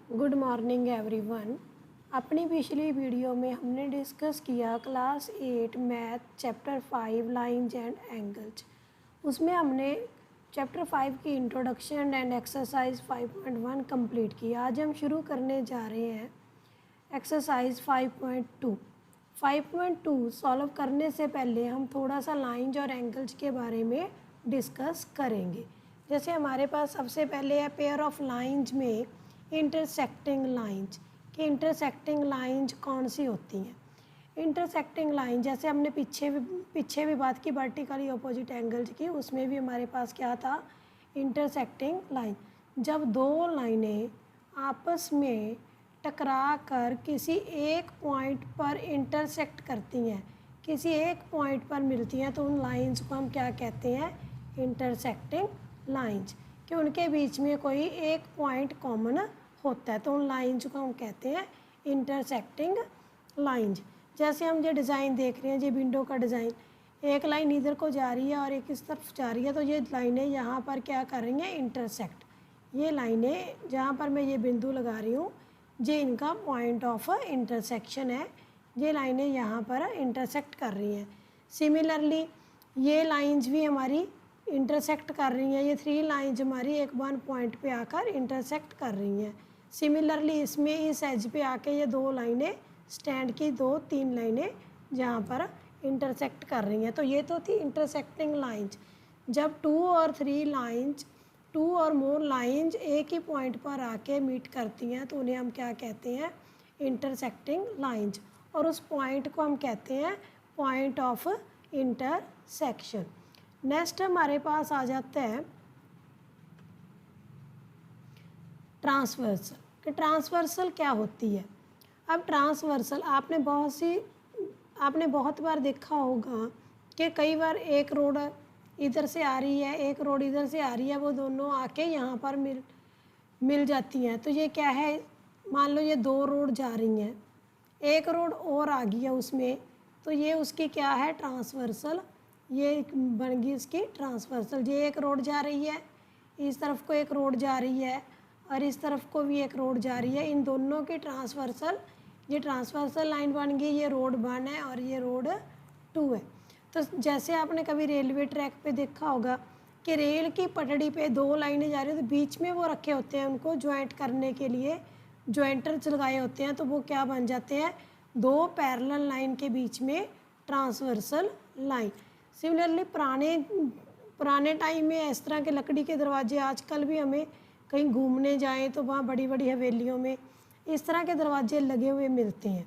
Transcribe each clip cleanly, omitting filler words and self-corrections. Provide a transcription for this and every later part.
Good morning everyone. अपनी पिछली video में हमने डिस्कस किया class 8 math chapter 5 lines and angles. उसमें हमने चैप्टर 5 की इंट्रोडक्शन एंड एक्सरसाइज 5.1 कंप्लीट किया। आज हम शुरू करने जा रहे हैं एक्सरसाइज 5.2। 5.2 सॉल्व करने से पहले हम थोड़ा सा लाइंस और एंगल्स के बारे में डिस्कस करेंगे। जैसे हमारे पास सबसे पहले है पेयर ऑफ लाइंस में इंटरसेक्टिंग लाइंस कि इंटरसेक्टिंग लाइंस कौन सी होती हैं। इंटरसेक्टिंग लाइन जैसे हमने पीछे भी बात की वर्टिकली अपोजिट एंगल्स की, उसमें भी हमारे पास क्या था, इंटरसेक्टिंग लाइन। जब दो लाइनें आपस में टकरा कर किसी एक पॉइंट पर इंटरसेक्ट करती हैं, किसी एक पॉइंट पर मिलती हैं, तो उन लाइंस को हम क्या कहते हैं, इंटरसेक्टिंग लाइंस। कि उनके बीच में कोई एक पॉइंट कॉमन होता है, तो उन लाइंस को हम कहते हैं इंटरसेक्टिंग लाइंस। जैसे हम ये डिज़ाइन देख रहे हैं, ये विंडो का डिज़ाइन, एक लाइन इधर को जा रही है और एक इस तरफ जा रही है, तो ये लाइनें यहाँ पर क्या कर रही हैं, इंटरसेक्ट। ये लाइनें जहाँ पर मैं ये बिंदु लगा रही हूँ, ये इनका पॉइंट ऑफ इंटरसेक्शन है। ये लाइनें यहाँ पर इंटरसेक्ट कर रही हैं। सिमिलरली ये लाइंस भी हमारी इंटरसेक्ट कर रही हैं। ये थ्री लाइंस हमारी एक वन पॉइंट पे आकर इंटरसेक्ट कर रही हैं। सिमिलरली इसमें इस एज पे आके ये दो लाइनें स्टैंड की तीन लाइनें जहाँ पर इंटरसेक्ट कर रही हैं। तो ये तो थी इंटरसेक्टिंग लाइंस। जब टू और मोर लाइंस एक ही पॉइंट पर आके मीट करती हैं, तो उन्हें हम क्या कहते हैं, इंटरसेक्टिंग लाइंस। और उस पॉइंट को हम कहते हैं पॉइंट ऑफ इंटरसेक्शन। नेक्स्ट हमारे पास आ जाता है ट्रांसवर्सल। कि ट्रांसवर्सल क्या होती है। अब ट्रांसवर्सल आपने बहुत बार देखा होगा कि कई बार एक रोड इधर से आ रही है, एक रोड इधर से आ रही है, वो दोनों आके यहाँ पर मिल जाती हैं। तो ये क्या है, मान लो ये दो रोड जा रही हैं, एक रोड और आ गई है उसमें, तो ये उसकी क्या है, ट्रांसवर्सल। ये बन गई इसकी ट्रांसवर्सल। ये एक रोड जा रही है, इस तरफ को एक रोड जा रही है और इस तरफ को भी एक रोड जा रही है। इन दोनों की ट्रांसवर्सल, ये ट्रांसवर्सल लाइन बन गई। ये रोड 1 है और ये रोड 2 है। तो जैसे आपने कभी रेलवे ट्रैक पे देखा होगा कि रेल की पटड़ी पे दो लाइनें जा रही हैं, तो बीच में वो रखे होते हैं, उनको ज्वाइंट करने के लिए ज्वाइंटर्स लगाए होते हैं, तो वो क्या बन जाते हैं, दो पैरेलल लाइन के बीच में ट्रांसवर्सल लाइन। सिमिलरली पुराने टाइम में इस तरह के लकड़ी के दरवाजे, आजकल भी हमें कहीं घूमने जाएं तो वहाँ बड़ी बड़ी हवेलियों में इस तरह के दरवाजे लगे हुए मिलते हैं,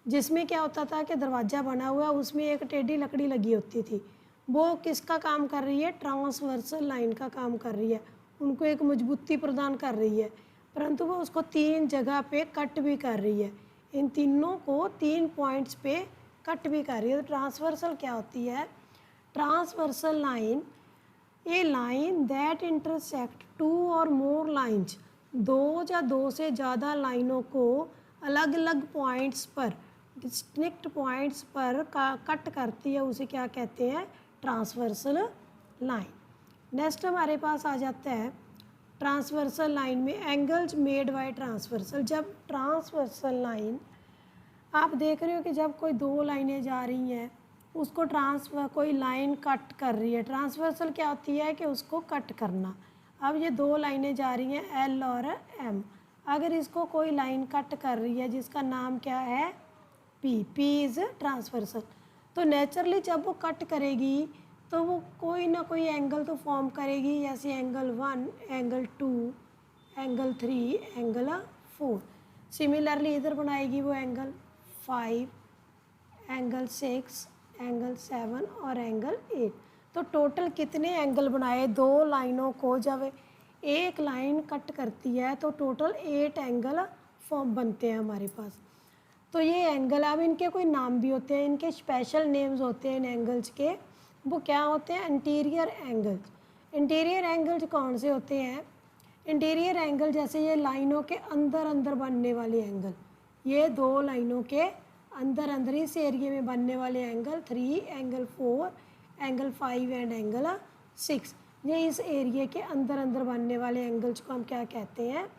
जिसमें क्या होता था कि दरवाज़ा बना हुआ, उसमें एक टेढ़ी लकड़ी लगी होती थी। वो किसका काम कर रही है, ट्रांसवर्सल लाइन का काम कर रही है, उनको एक मजबूती प्रदान कर रही है, परंतु वो उसको तीन जगह पे कट भी कर रही है। इन तीनों को 3 पॉइंट्स पे कट भी कर रही है। तो ट्रांसवर्सल क्या होती है, transversal line a line that intersect two or more lines, दो या दो से ज़्यादा लाइनों को अलग अलग पॉइंट्स पर, डिस्टिंक्ट पॉइंट्स पर कट करती है, उसे क्या कहते हैं, ट्रांसवर्सल लाइन। नेक्स्ट हमारे पास आ जाता है ट्रांसवर्सल लाइन में एंगल्स मेड बाय ट्रांसवर्सल। जब ट्रांसवर्सल लाइन, आप देख रहे हो कि जब कोई दो लाइनें जा रही हैं, उसको कोई लाइन कट कर रही है। ट्रांसवर्सल क्या होती है कि उसको कट करना। अब ये दो लाइनें जा रही हैं एल और एम, अगर इसको कोई लाइन कट कर रही है जिसका नाम क्या है, पी इज़ ट्रांसवर्सल, तो नेचुरली जब वो कट करेगी तो वो कोई ना कोई एंगल तो फॉर्म करेगी, जैसे angle 1, angle 2, angle 3, angle 4। Similarly इधर बनाएगी वो एंगल 5, एंगल 6, एंगल 7 और एंगल 8। तो टोटल कितने एंगल बनाए, दो लाइनों को जब एक लाइन कट करती है तो टोटल 8 एंगल फॉर्म बनते हैं हमारे पास। तो ये एंगल, अब इनके कोई नाम भी होते हैं, इनके स्पेशल नेम्स होते हैं इन एंगल्स के। वो क्या होते हैं, इंटीरियर एंगल्स। इंटीरियर एंगल्स कौन से होते हैं, इंटीरियर एंगल जैसे ये लाइनों के अंदर बनने वाले एंगल, ये दो लाइनों के अंदर इस एरिया में बनने वाले angle 3, angle 4, angle 5 and angle 6, ये इस एरिया के अंदर बनने वाले एंगल्स को हम क्या कहते हैं,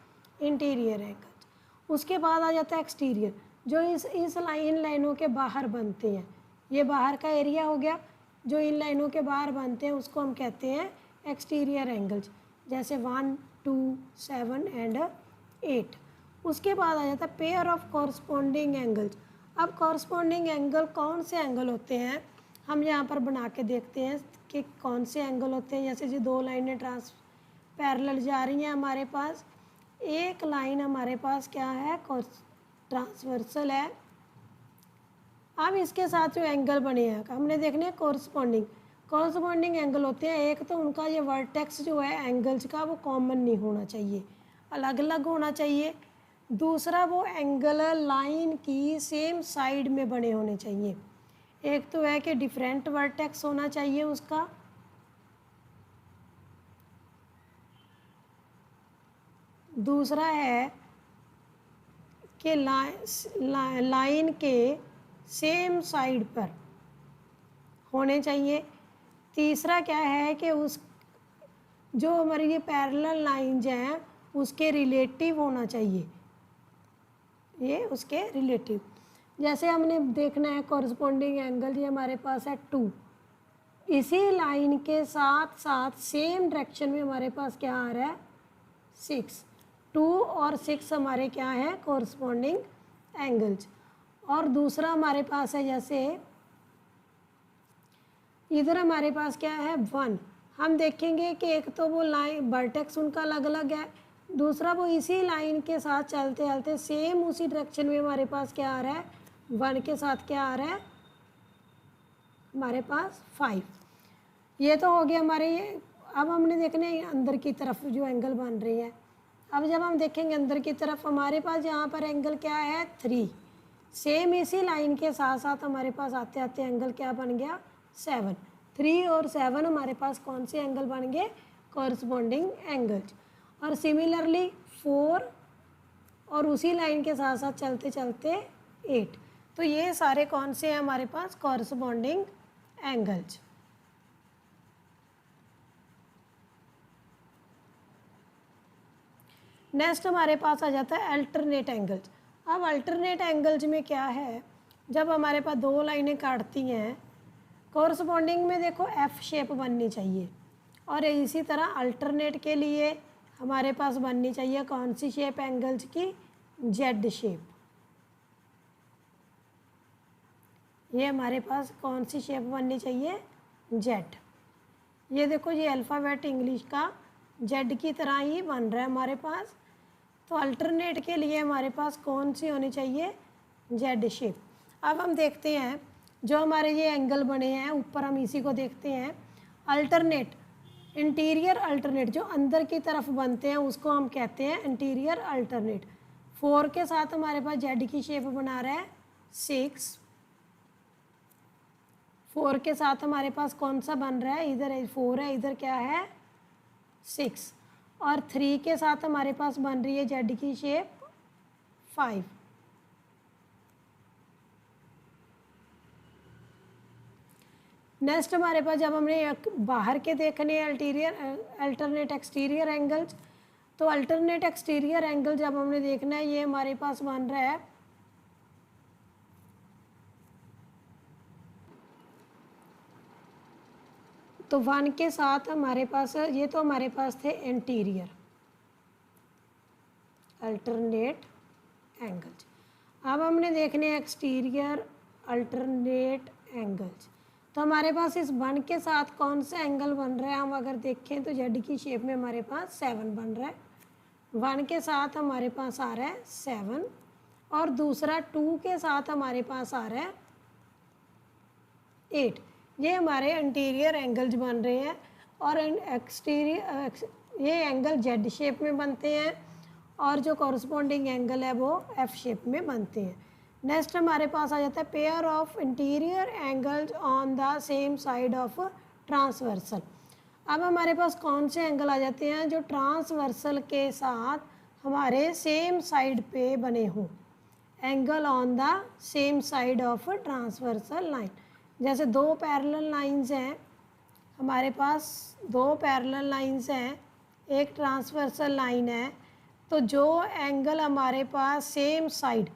इंटीरियर एंगल्स। उसके बाद आ जाता है एक्सटीरियर, जो इस इन लाइनों के बाहर बनते हैं। ये बाहर का एरिया हो गया, जो इन लाइनों के बाहर बनते हैं उसको हम कहते हैं एक्सटीरियर एंगल्स, जैसे 1, 2, 7 एंड 8। उसके बाद आ जाता है पेयर ऑफ कॉरस्पॉन्डिंग एंगल्स। अब कॉरस्पॉन्डिंग एंगल कौन से एंगल होते हैं, हम यहाँ पर बना के देखते हैं कि कौन से एंगल होते हैं। जैसे जो दो लाइनें पैरेलल जा रही हैं हमारे पास, एक लाइन हमारे पास क्या है, ट्रांसवर्सल है। अब इसके साथ जो एंगल बने हैं हमने देखने हैं कॉरस्पॉन्डिंग एंगल होते हैं। एक तो उनका ये वर्टेक्स जो है एंगल्स का वो कॉमन नहीं होना चाहिए, अलग अलग होना चाहिए। दूसरा वो एंगल लाइन की सेम साइड में बने होने चाहिए। एक तो है कि डिफरेंट वर्टेक्स होना चाहिए उसका, दूसरा है कि लाइन के सेम साइड पर होने चाहिए। तीसरा क्या है कि उस जो हमारी ये पैरेलल लाइंस हैं उसके रिलेटिव होना चाहिए, ये उसके रिलेटिव। जैसे हमने देखना है कॉरस्पॉन्डिंग एंगल, ये हमारे पास है 2, इसी लाइन के साथ साथ सेम डायरेक्शन में हमारे पास क्या आ रहा है 6। 2 और 6 हमारे क्या है कॉरस्पॉन्डिंग एंगल्स। और दूसरा हमारे पास है जैसे इधर हमारे पास क्या है 1। हम देखेंगे कि एक तो वो लाइन वर्टेक्स उनका अलग अलग है, दूसरा वो इसी लाइन के साथ चलते चलते सेम उसी डायरेक्शन में हमारे पास क्या आ रहा है 1 के साथ क्या आ रहा है हमारे पास 5। ये तो हो गया हमारे ये। अब हमने देखना है अंदर की तरफ जो एंगल बन रही है। अब जब हम देखेंगे अंदर की तरफ हमारे पास यहाँ पर एंगल क्या है 3, सेम इसी लाइन के साथ साथ हमारे पास आते आते एंगल क्या बन गया 7। 3 और 7 हमारे पास कौन से एंगल बन गए कॉरस्पॉन्डिंग एंगल्स। और सिमिलरली 4 और उसी लाइन के साथ साथ चलते चलते 8। तो ये सारे कौन से हैं हमारे पास कॉरस्पॉन्डिंग एंगल्स। नेक्स्ट हमारे पास आ जाता है अल्टरनेट एंगल्स। अब अल्टरनेट एंगल्स में क्या है, जब हमारे पास दो लाइनें काटती हैं कॉरस्पॉन्डिंग में देखो एफ शेप बननी चाहिए, और इसी तरह अल्टरनेट के लिए हमारे पास बननी चाहिए कौन सी शेप एंगल्स की जेड शेप। ये हमारे पास कौन सी शेप बननी चाहिए जेड। ये देखो ये अल्फ़ाबेट इंग्लिश का जेड की तरह ही बन रहा है हमारे पास। तो अल्टरनेट के लिए हमारे पास कौन सी होनी चाहिए जेड शेप। अब हम देखते हैं जो हमारे ये एंगल बने हैं ऊपर, हम इसी को देखते हैं। अल्टरनेट इंटीरियर अल्टरनेट जो अंदर की तरफ बनते हैं उसको हम कहते हैं इंटीरियर अल्टरनेट। 4 के साथ हमारे पास जेड की शेप बना रहा है 6। 4 के साथ हमारे पास कौन सा बन रहा है, इधर 4 है, इधर क्या है 6। और 3 के साथ हमारे पास बन रही है जेड की शेप 5। नेक्स्ट हमारे पास जब हमने बाहर के देखने अल्टीरियर अल्टरनेट एक्सटीरियर एंगल्स, तो अल्टरनेट एक्सटीरियर एंगल जब हमने देखना है ये हमारे पास बन रहा है तो 1 के साथ हमारे पास ये तो हमारे पास थे इंटीरियर अल्टरनेट एंगल्स। अब हमने देखने एक्सटीरियर अल्टरनेट एंगल्स। तो हमारे पास इस 1 के साथ कौन सा एंगल बन रहा है, हम अगर देखें तो जेड की शेप में हमारे पास 7 बन रहा है। 1 के साथ हमारे पास आ रहा है 7 और दूसरा 2 के साथ हमारे पास आ रहा है 8। ये हमारे इंटीरियर एंगल्स बन रहे हैं और एक्सटीरियर ये एंगल जेड शेप में बनते हैं और जो कॉरस्पॉन्डिंग एंगल है वो एफ शेप में बनते हैं। नेक्स्ट हमारे पास आ जाता है pair of interior angles on the same side of transversal. अब हमारे पास कौन से एंगल आ जाते हैं जो ट्रांसवर्सल के साथ हमारे सेम साइड पे बने हों, angle on the same side of transversal line. जैसे दो पैरेलल लाइंस हैं हमारे पास, दो पैरेलल लाइंस हैं, एक ट्रांसवर्सल लाइन है, तो जो एंगल हमारे पास सेम साइड,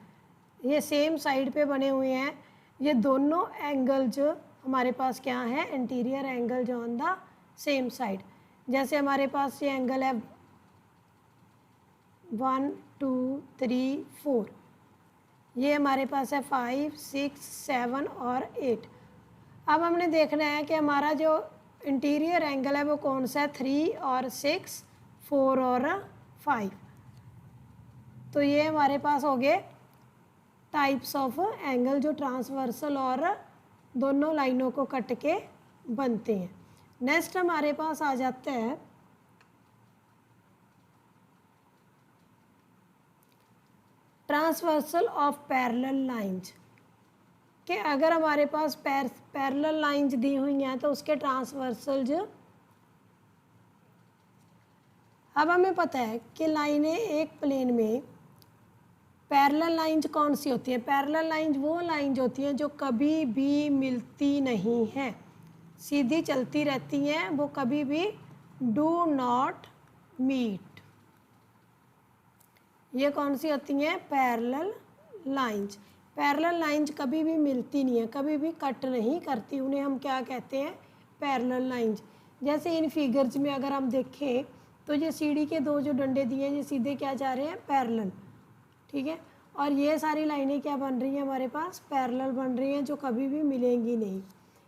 ये सेम साइड पे बने हुए हैं, ये दोनों एंगल जो हमारे पास क्या है, इंटीरियर एंगल जो ऑन द सेम साइड। जैसे हमारे पास ये एंगल है 1 2 3 4, ये हमारे पास है 5 6 7 और 8। अब हमने देखना है कि हमारा जो इंटीरियर एंगल है वो कौन सा है, 3 और 6 4 और 5। तो ये हमारे पास हो गए टाइप्स ऑफ एंगल जो ट्रांसवर्सल और दोनों लाइनों को कट के बनते हैं। नेक्स्ट हमारे पास आ जाता है ट्रांसवर्सल ऑफ पैरेलल लाइंस, कि अगर हमारे पास पैरेलल लाइंस दी हुई हैं तो उसके ट्रांसवर्सल जो, अब हमें पता है कि लाइनें एक प्लेन में पैरेलल लाइंस कौन सी होती हैं, पैरेलल लाइंस वो लाइंस होती हैं जो कभी भी मिलती नहीं हैं, सीधी चलती रहती हैं, वो कभी भी डू नॉट मीट। ये कौन सी होती हैं, पैरेलल लाइंस। पैरेलल लाइंस कभी भी मिलती नहीं है, कभी भी कट नहीं करती, उन्हें हम क्या कहते हैं, पैरेलल लाइंस। जैसे इन फिगर्स में अगर हम देखें तो ये सीढ़ी के दो जो डंडे दिए हैं ये सीधे क्या जा रहे हैं, पैरेलल, ठीक है। और ये सारी लाइनें क्या बन रही हैं हमारे पास, पैरेलल बन रही हैं, जो कभी भी मिलेंगी नहीं।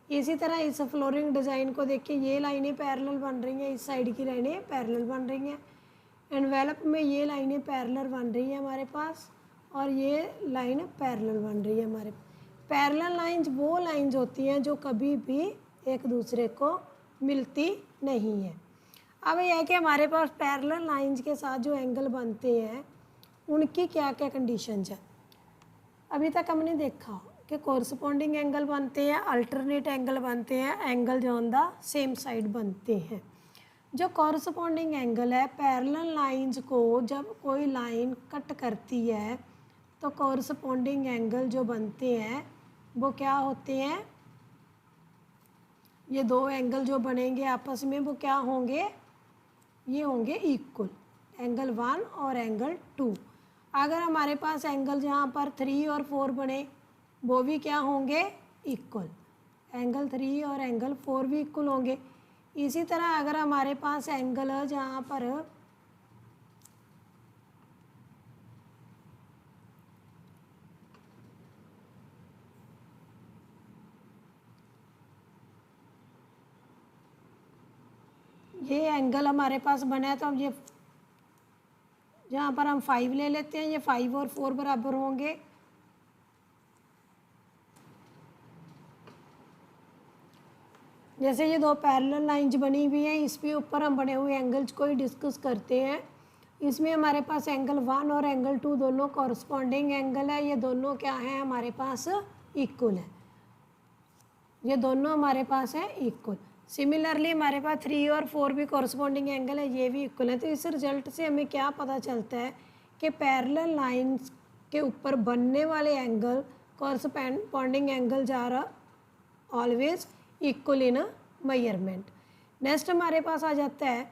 इसी तरह इस फ्लोरिंग डिज़ाइन को देख के ये लाइनें पैरेलल बन रही हैं, इस साइड की लाइनें पैरेलल बन रही हैं। एनवेलप में ये लाइनें पैरेलल बन रही हैं हमारे पास, और ये लाइन पैरेलल बन रही है हमारे। पैरेलल लाइंस वो लाइंस होती हैं जो कभी भी एक दूसरे को मिलती नहीं है। अब यह है कि हमारे पास पैरेलल लाइंस के साथ जो एंगल बनते हैं उनकी क्या क्या कंडीशंस हैं। अभी तक हमने देखा कि कोरस्पॉन्डिंग एंगल बनते हैं, अल्टरनेट एंगल बनते हैं, एंगल जो ऑन द सेम साइड बनते हैं। जो कॉरस्पॉन्डिंग एंगल है, पैरेलल लाइंस को जब कोई लाइन कट करती है तो कॉरस्पॉन्डिंग एंगल जो बनते हैं वो क्या होते हैं, ये दो एंगल जो बनेंगे आपस में वो क्या होंगे, ये होंगे इक्वल, एंगल 1 और एंगल 2। अगर हमारे पास एंगल जहाँ पर 3 और 4 बने वो भी क्या होंगे, इक्वल, एंगल 3 और एंगल 4 भी इक्वल होंगे। इसी तरह अगर हमारे पास एंगल है जहाँ पर ये एंगल हमारे पास बना है तो हम ये जहाँ पर हम 5 ले लेते हैं, ये 5 और 4 बराबर होंगे। जैसे ये दो पैरेलल लाइंस बनी हुई हैं, इसके ऊपर हम बने हुए एंगल्स को ही डिस्कस करते हैं। इसमें हमारे पास एंगल 1 और एंगल 2 दोनों कॉरस्पॉन्डिंग एंगल है, ये दोनों क्या हैं हमारे पास, इक्वल है, ये दोनों हमारे पास है इक्वल। सिमिलरली हमारे पास 3 और 4 भी कॉरस्पॉन्डिंग एंगल है, ये भी इक्वल है। तो इस रिजल्ट से हमें क्या पता चलता है कि पैरेलल लाइंस के ऊपर बनने वाले angle corresponding angles are always equal in measurement. Next हमारे पास आ जाता है,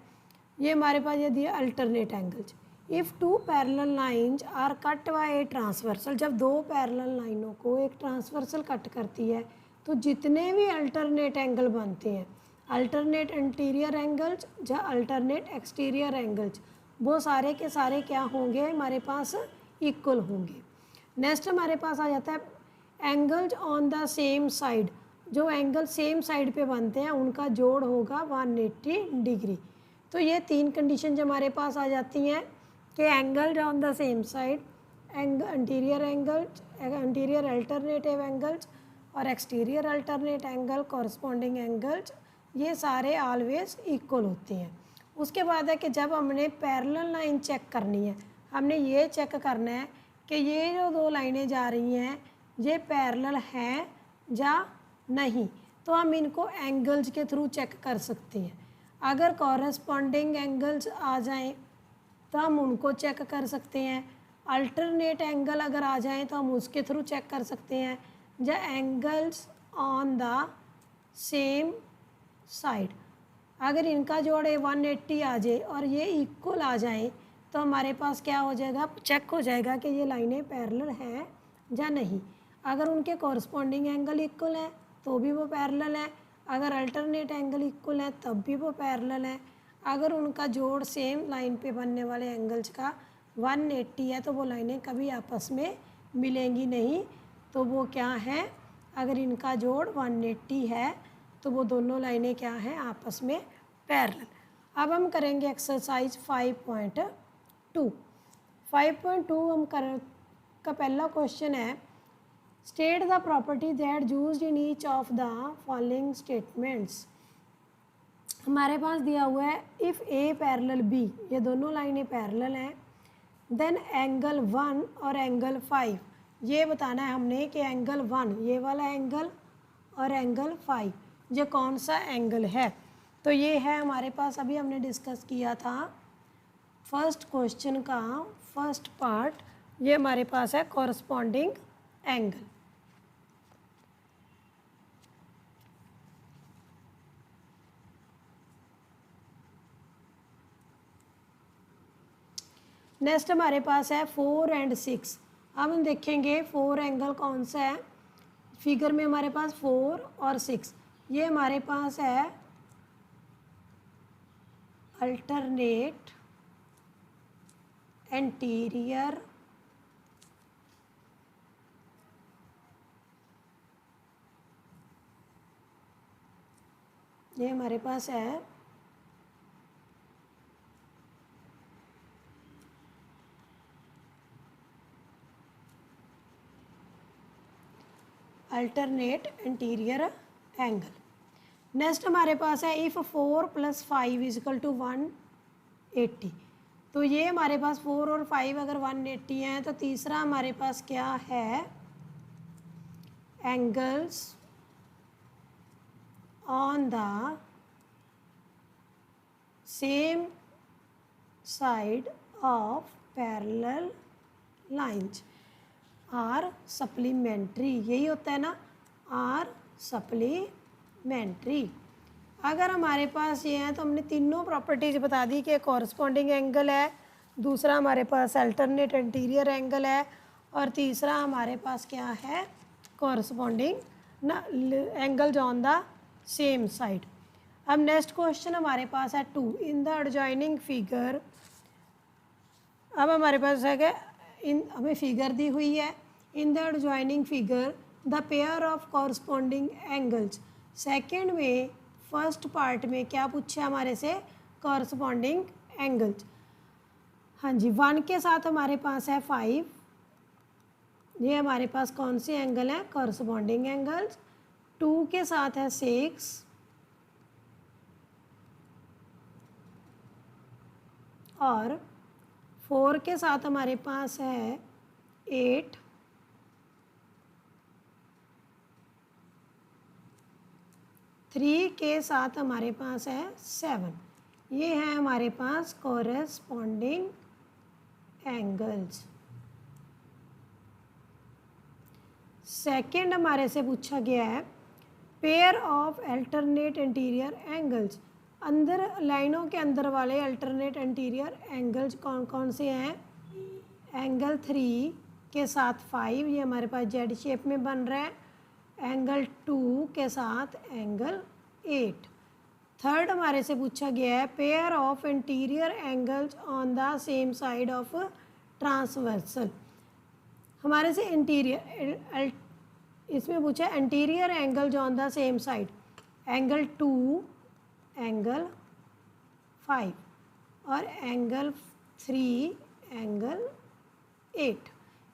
ये हमारे पास ये दिया alternate angles. If two parallel lines are cut by a transversal, जब दो पैरेलल लाइनों को एक ट्रांसवर्सल कट करती है तो जितने भी अल्टरनेट एंगल बनते हैं, अल्टरनेट इंटीरियर एंगल्स या अल्टरनेट एक्सटीरियर एंगल्स, वो सारे के सारे क्या होंगे हमारे पास, इक्वल होंगे। नेक्स्ट हमारे पास आ जाता है angles on the same side, जो एंगल सेम साइड पे बनते हैं उनका जोड़ होगा 180 डिग्री। तो ये तीन कंडीशन हमारे पास आ जाती हैं कि angle on the same side, interior angles, interior alternative angles और exterior alternate angle, corresponding angles, ये सारे ऑलवेज इक्वल होते हैं। उसके बाद है कि जब हमने पैरेलल लाइन चेक करनी है, हमने ये चेक करना है कि ये जो दो लाइनें जा रही हैं ये पैरेलल हैं या नहीं, तो हम इनको एंगल्स के थ्रू चेक कर सकते हैं। अगर कॉरस्पॉन्डिंग एंगल्स आ जाएं तो हम उनको चेक कर सकते हैं, अल्टरनेट एंगल अगर आ जाएं तो हम उसके थ्रू चेक कर सकते हैं, या angles on the same side, अगर इनका जोड़ 180 आ जाए और ये इक्वल आ जाए तो हमारे पास क्या हो जाएगा, चेक हो जाएगा कि ये लाइनें पैरेलल हैं या नहीं। अगर उनके कॉरस्पॉन्डिंग एंगल इक्वल है तो भी वो पैरेलल है, अगर अल्टरनेट एंगल इक्वल है तब भी वो पैरेलल है। अगर उनका जोड़ सेम लाइन पे बनने वाले एंगल्स का 180 है तो वो लाइनें कभी आपस में मिलेंगी नहीं। तो वो क्या है, अगर इनका जोड़ 180 है तो वो दोनों लाइनें क्या हैं, आपस में पैरेलल। अब हम करेंगे एक्सरसाइज 5.2। 5.2 हम का पहला क्वेश्चन है, state the property that used in each of the following statements. हमारे पास दिया हुआ है इफ़ ए पैरेलल बी, ये दोनों लाइनें पैरेलल हैं, देन एंगल 1 और एंगल 5, ये बताना है हमने कि एंगल 1 ये वाला एंगल और एंगल 5 ये कौन सा एंगल है। तो ये है हमारे पास, अभी हमने डिस्कस किया था फर्स्ट क्वेश्चन का फर्स्ट पार्ट, ये हमारे पास है कॉरस्पॉन्डिंग एंगल। नेक्स्ट हमारे पास है 4 और 6। अब हम देखेंगे 4 एंगल कौन सा है। फिगर में हमारे पास 4 और 6, ये हमारे पास है अल्टरनेट एंटीरियर ये हमारे पास है अल्टरनेट एंटीरियर एंगल। नेक्स्ट हमारे पास है इफ़ 4 + 5 = 180। तो ये हमारे पास 4 और 5 अगर 180 हैं तो तीसरा हमारे पास क्या है, angles on the same side of parallel lines are supplementary, यही होता है ना, आर सप्लीमेंट्री। अगर हमारे पास ये है तो हमने तीनों प्रॉपर्टीज बता दी कि कॉरस्पॉन्डिंग एंगल है, दूसरा हमारे पास अल्टरनेट एंटीरियर एंगल है और तीसरा हमारे पास क्या है, corresponding angles on the same side. अब नेक्स्ट क्वेश्चन हमारे पास है 2 इन द एडजॉइनिंग फिगर। अब हमारे पास है कि हमें फिगर दी हुई है, in the adjoining figure the pair of corresponding angles. Second में फर्स्ट पार्ट में क्या पूछा हमारे से, कॉरस्पॉन्डिंग एंगल्स। हाँ जी, 1 के साथ हमारे पास है 5, ये हमारे पास कौन से एंगल हैं, कॉरस्पॉन्डिंग एंगल्स। 2 के साथ है 6 और 4 के साथ हमारे पास है 8, 3 के साथ हमारे पास है 7। ये है हमारे पास कॉरेस्पॉन्डिंग एंगल्स। सेकंड हमारे से पूछा गया है pair of alternate interior angles. अंदर लाइनों के अंदर वाले अल्टरनेट इंटीरियर एंगल्स कौन कौन से हैं, एंगल 3 के साथ 5, ये हमारे पास जेड शेप में बन रहा है, एंगल 2 के साथ एंगल 8। थर्ड हमारे से पूछा गया है pair of interior angles on the same side of transversal. हमारे से इंटीरियर इसमें पूछा है interior angles on the same side, angle 2, angle 5 और एंगल 3, एंगल 8।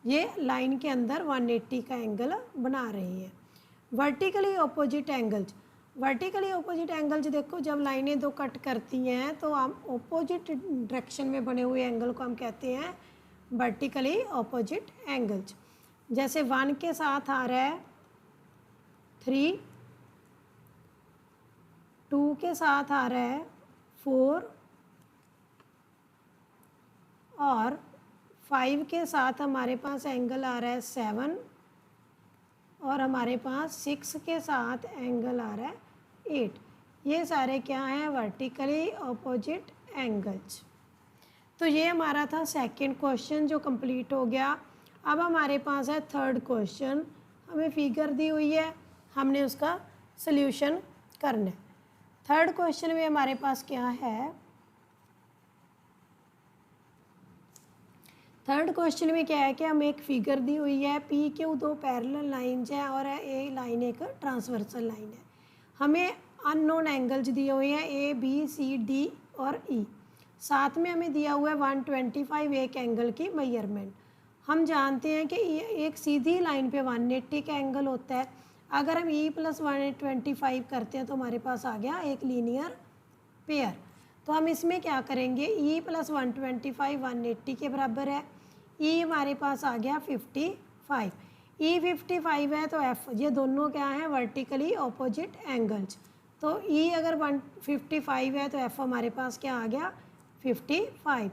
ये लाइन के अंदर 180 का एंगल बना रही है। Vertically opposite angles, vertically opposite angles देखो जब लाइनें दो कट करती हैं तो हम ऑपोजिट डायरेक्शन में बने हुए एंगल को हम कहते हैं वर्टिकली ऑपोजिट एंगल्स। जैसे 1 के साथ आ रहा है 3, 2 के साथ आ रहा है 4 और 5 के साथ हमारे पास एंगल आ रहा है 7 और हमारे पास 6 के साथ एंगल आ रहा है 8। ये सारे क्या हैं, वर्टिकली ऑपोजिट एंगल्स। तो ये हमारा था सेकंड क्वेश्चन जो कंप्लीट हो गया। अब हमारे पास है थर्ड क्वेश्चन। हमें फिगर दी हुई है, हमने उसका सल्यूशन करना है। थर्ड क्वेश्चन में हमारे पास क्या है, थर्ड क्वेश्चन में क्या है कि हमें एक फिगर दी हुई है, पी क्यू दो पैरेलल लाइंस हैं और ए लाइन एक ट्रांसवर्सल लाइन है। हमें अननोन एंगल्स दिए हुए हैं ए बी सी डी और ई। साथ में हमें दिया हुआ है 125 एक एंगल की मेजरमेंट। हम जानते हैं कि एक सीधी लाइन पे 180 का एंगल होता है। अगर हम ई प्लस 125 करते हैं तो हमारे पास आ गया एक लीनियर पेयर। तो हम इसमें क्या करेंगे, ई प्लस 125 180 के बराबर है। ई हमारे पास आ गया 55। ई 55 है तो एफ, ये दोनों क्या हैं, वर्टिकली ऑपोजिट एंगल्स। तो ई अगर 155 है तो एफ हमारे पास क्या आ गया 55।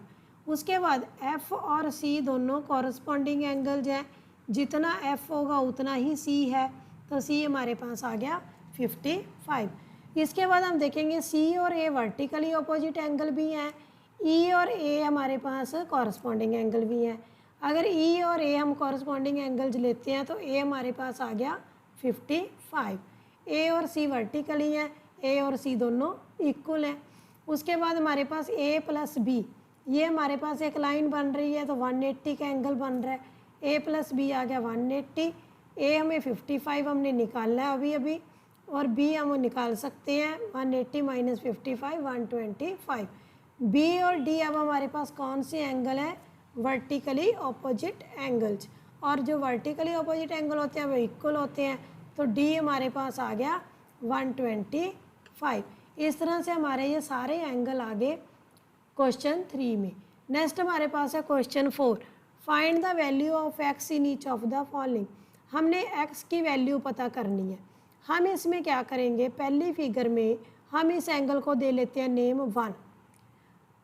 उसके बाद एफ और सी दोनों कॉरस्पॉन्डिंग एंगल्स हैं। जितना एफ होगा उतना ही सी है, तो सी हमारे पास आ गया 55। इसके बाद हम देखेंगे सी और ए वर्टिकली ऑपोजिट एंगल भी हैं, ई और ए हमारे पास कॉरस्पॉन्डिंग एंगल भी हैं। अगर ई और ए हम कॉरस्पॉन्डिंग एंगल्स लेते हैं तो ए हमारे पास आ गया 55। ए और सी वर्टिकली हैं, ए और सी दोनों इक्वल हैं। उसके बाद हमारे पास ए प्लस बी, ये हमारे पास एक लाइन बन रही है तो 180 का एंगल बन रहा है। ए प्लस बी आ गया 180। ए हमें 55 हमने निकालना है अभी अभी, और बी हम निकाल सकते हैं 180 माइनस 55 125। बी और डी अब हमारे पास कौन से एंगल है, वर्टिकली ऑपोजिट एंगल्स। और जो वर्टिकली ऑपोजिट एंगल होते हैं वो इक्वल होते हैं, तो डी हमारे पास आ गया 125। इस तरह से हमारे ये सारे एंगल आ गए क्वेश्चन 3 में। नेक्स्ट हमारे पास है question 4। Find the value of x in each of the following. हमने एक्स की वैल्यू पता करनी है। हम इसमें क्या करेंगे, पहली फिगर में हम इस एंगल को दे लेते हैं नेम 1।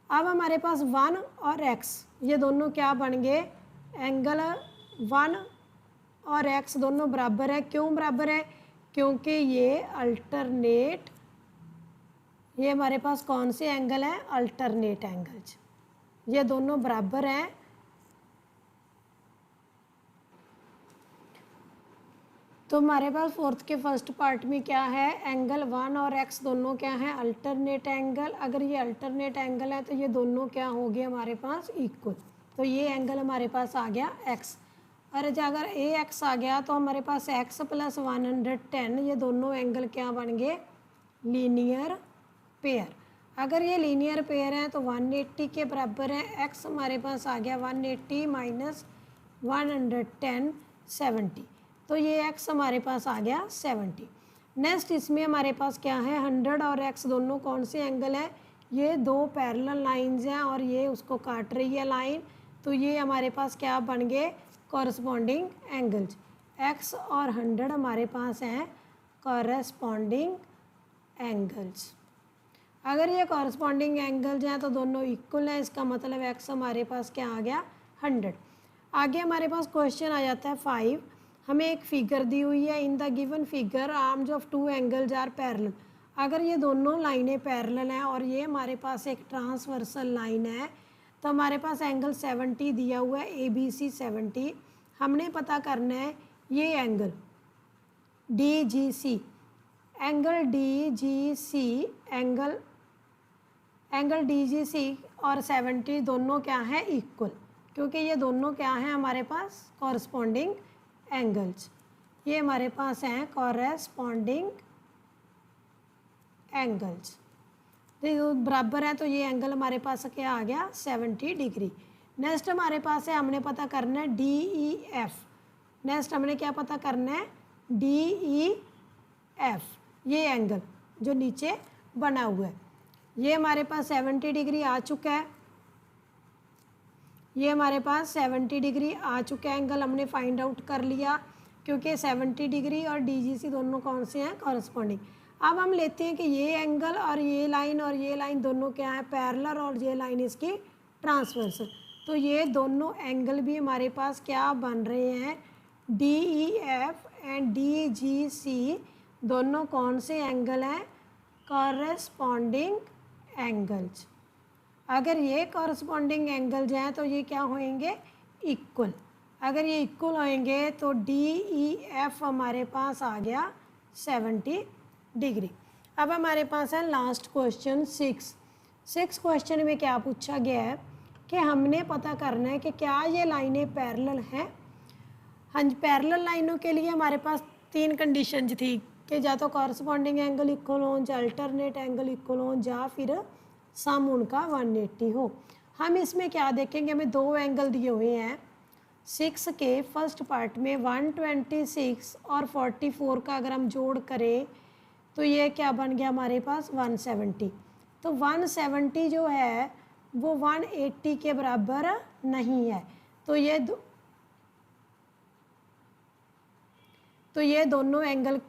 अब हमारे पास 1 और x ये दोनों क्या बन गए, एंगल 1 और x दोनों बराबर है। क्यों बराबर है, क्योंकि ये अल्टरनेट, ये हमारे पास कौन से एंगल है, अल्टरनेट एंगल्स, ये दोनों बराबर हैं। तो हमारे पास फोर्थ के फर्स्ट पार्ट में क्या है, एंगल 1 और x दोनों क्या है, अल्टरनेट एंगल। अगर ये अल्टरनेट एंगल है तो ये दोनों क्या हो गए हमारे पास इक्वल। तो ये एंगल हमारे पास आ गया x। और अगर ए एक्स आ गया तो हमारे पास x प्लस 110, ये दोनों एंगल क्या बन गए, लीनियर पेयर। अगर ये लीनियर पेयर है तो 180 के बराबर है। x हमारे पास आ गया 180 माइनस 110 70, तो ये x हमारे पास आ गया 70। नेक्स्ट इसमें हमारे पास क्या है, 100 और x दोनों कौन से एंगल है, ये दो पैरेलल लाइंस हैं और ये उसको काट रही है लाइन, तो ये हमारे पास क्या बन गए, कॉरस्पॉन्डिंग एंगल्स। x और 100 हमारे पास हैं कॉरस्पॉन्डिंग एंगल्स। अगर ये कॉरस्पॉन्डिंग एंगल्स हैं तो दोनों इक्वल हैं, इसका मतलब x हमारे पास क्या आ गया 100। आगे हमारे पास क्वेश्चन आ जाता है 5। हमें एक फिगर दी हुई है, in the given figure arms of two angles are parallel. अगर ये दोनों लाइनें पैरेलल हैं और ये हमारे पास एक ट्रांसवर्सल लाइन है, तो हमारे पास एंगल 70 दिया हुआ है, ए बी सी 70। हमने पता करना है ये एंगल डी जी सी, एंगल डी जी सी, एंगल डी जी सी और 70 दोनों क्या है इक्वल, क्योंकि ये दोनों क्या हैं हमारे पास कॉरस्पॉन्डिंग एंगल्स। ये हमारे पास हैं कॉरस्पॉन्डिंग एंगल्स, तो बराबर है, तो ये एंगल हमारे पास क्या आ गया 70 डिग्री। नेक्स्ट हमारे पास है, हमने पता करना है डी ई एफ। नेक्स्ट हमने क्या पता करना है, डी ई एफ, ये एंगल जो नीचे बना हुआ है, ये हमारे पास 70 डिग्री आ चुका है। ये हमारे पास 70 डिग्री आ चुका है, एंगल हमने फाइंड आउट कर लिया, क्योंकि 70 डिग्री और डीजीसी दोनों कौन से हैं कॉरस्पॉन्डिंग। अब हम लेते हैं कि ये एंगल और ये लाइन दोनों क्या है पैरेलल, और ये लाइन इसकी ट्रांसवर्सल, तो ये दोनों एंगल भी हमारे पास क्या बन रहे हैं, D E F and D G C दोनों कौन से एंगल हैं, कॉरस्पॉन्डिंग एंगल्स। अगर ये कॉरस्पॉन्डिंग एंगल्स हैं तो ये क्या होंगे, इक्वल। अगर ये इक्वल होंगे तो डी ई एफ हमारे पास आ गया 70 डिग्री। अब हमारे पास है लास्ट क्वेश्चन 6 क्वेश्चन में क्या पूछा गया है कि हमने पता करना है कि क्या ये लाइनें पैरेलल हैं। हाँ जी, पैरेलल लाइनों के लिए हमारे पास 3 कंडीशन थी कि या तो कॉरस्पॉन्डिंग एंगल इक्वल हो, या अल्टरनेट एंगल इक्वल हो, या फिर सम उनका 180 हो। हम इसमें क्या देखेंगे, हमें 2 एंगल दिए हुए हैं 6 के फर्स्ट पार्ट में 126 और 44 का अगर हम जोड़ करें तो ये क्या बन गया हमारे पास 170। तो 170 जो है वो 180 के बराबर नहीं है। तो ये दोनों एंगल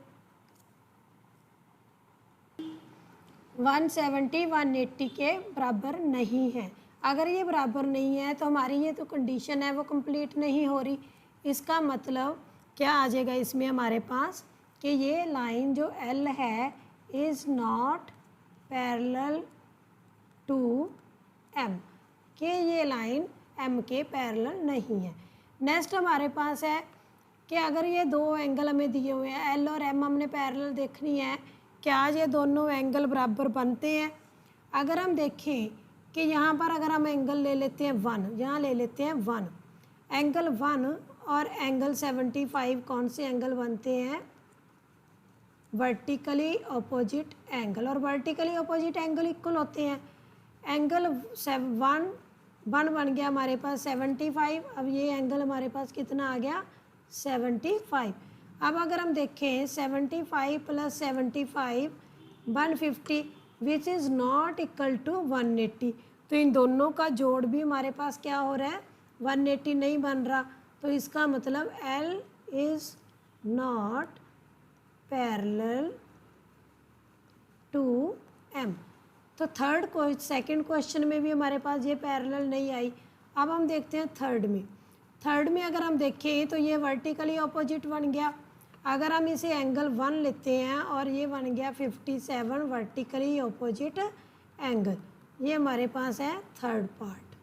170 180 के बराबर नहीं है। अगर ये बराबर नहीं है तो हमारी ये तो कंडीशन है वो कंप्लीट नहीं हो रही। इसका मतलब क्या आ जाएगा इसमें हमारे पास कि ये लाइन जो एल है is not parallel to M, कि ये लाइन एम के पैरेलल नहीं है। नेक्स्ट हमारे पास है कि अगर ये 2 एंगल हमें दिए हुए हैं एल और एम, हमने पैरेलल देखनी है, क्या ये दोनों एंगल बराबर बनते हैं। अगर हम देखें कि यहाँ पर अगर हम एंगल ले लेते हैं 1, यहाँ ले लेते हैं 1, एंगल 1 और एंगल 75 कौन से एंगल बनते हैं, वर्टिकली अपोजिट एंगल, और वर्टिकली अपोजिट एंगल इक्वल होते हैं। एंगल 1 बन गया हमारे पास 75, अब ये एंगल हमारे पास कितना आ गया 75। अब अगर हम देखें 75 + 75 150 which is not equal to 180। तो इन दोनों का जोड़ भी हमारे पास क्या हो रहा है 180 नहीं बन रहा। तो इसका मतलब L is not parallel to M। तो सेकंड क्वेश्चन में भी हमारे पास ये पैरेलल नहीं आई। अब हम देखते हैं थर्ड में अगर हम देखें तो ये वर्टिकली अपोजिट बन गया। अगर हम इसे एंगल 1 लेते हैं और ये बन गया 57 वर्टिकली अपोजिट एंगल, ये हमारे पास है थर्ड पार्ट।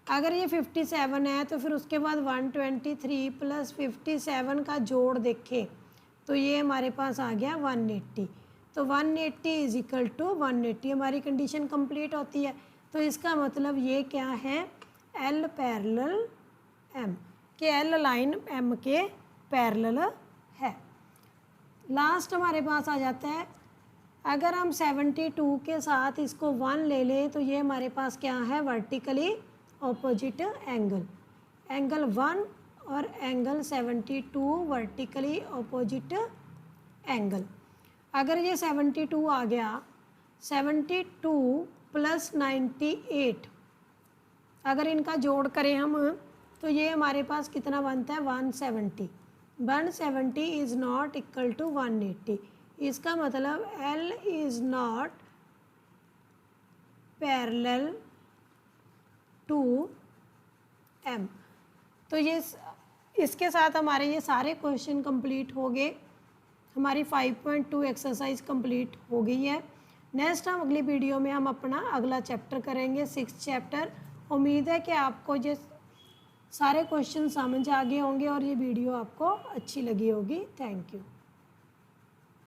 अगर ये 57 है तो फिर उसके बाद 123 + 57 का जोड़ देखें तो ये हमारे पास आ गया 180। तो 180 इज इक्वल टू 180, हमारी कंडीशन कंप्लीट होती है। तो इसका मतलब ये क्या है L पैरेलल M, कि L लाइन M के पैरेलल है। लास्ट हमारे पास आ जाता है अगर हम 72 के साथ इसको 1 ले लें तो ये हमारे पास क्या है वर्टिकली ऑपोजिट एंगल, एंगल 1 और एंगल 72 वर्टिकली ऑपोजिट एंगल। अगर ये 72 आ गया 72 + 98, अगर इनका जोड़ करें हम तो ये हमारे पास कितना बनता है 170। 170 इज़ नॉट इक्वल टू 180। इसका मतलब L is not parallel to M। तो ये इसके साथ हमारे ये सारे क्वेश्चन कंप्लीट हो गए। हमारी 5.2 एक्सरसाइज कंप्लीट हो गई है। नेक्स्ट हम अगली वीडियो में हम अपना अगला चैप्टर करेंगे 6th चैप्टर। उम्मीद है कि आपको ये सारे क्वेश्चन समझ आ गए होंगे और ये वीडियो आपको अच्छी लगी होगी। Thank you.